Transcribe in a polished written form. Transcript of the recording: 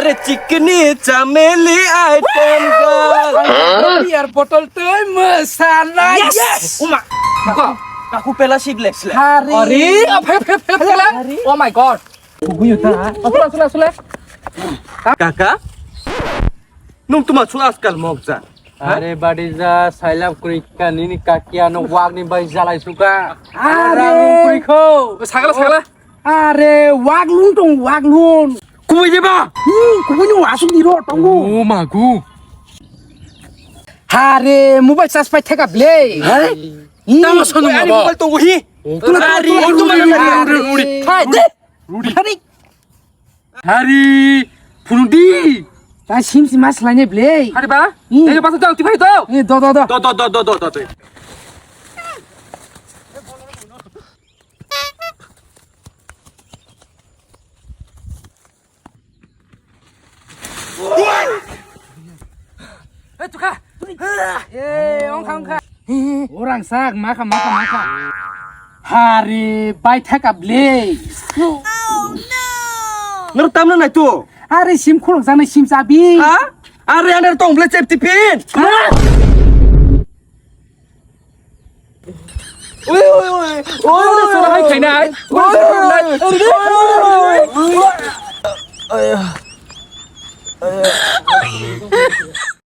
আরে Chikni Chameli item girl বিয়ার bottle তুই মশালা Yes! Uma Aku pela siblex lah. আরে ও মাই গড বুঝুতা আসলে আসলে Kakak? Nung tumasuk askal mokza. আরে বাড়ি যা সাইলাম করিকা নিনি কাকিয়ানো ওয়াগনি বাই জ্বালাই সুকা আরে করিখো ছাগলা ছাগলা আরে ওয়াগলুন টং ওয়াগলুন Kuwi je ba? কুবুনি আসুক দিরো টঙ্গু ও মাগু আরে মোবাইল চার্জ পাই থাকা ব্লে আরে Tama sono Ani ba mobile tunggu hi. Hari itu হাই দে আরে হারি ফুনুডি তা সিম সিম মাস লাইনে ব্লে হারি বা এই পাশে যাও তুই তো এ দ দ দ Do. এই তুই খা এ অং খাং খা ওরাং সাক মাখা মাখা মাখা হারে বাই থাকা ব্লে Ngertam na itu. আরে সিম খুলক জানে সিম চাবি Ha? Are anda tong beli safety pin. Oi. ওরে সোলা হাই খাই নাই Ayah.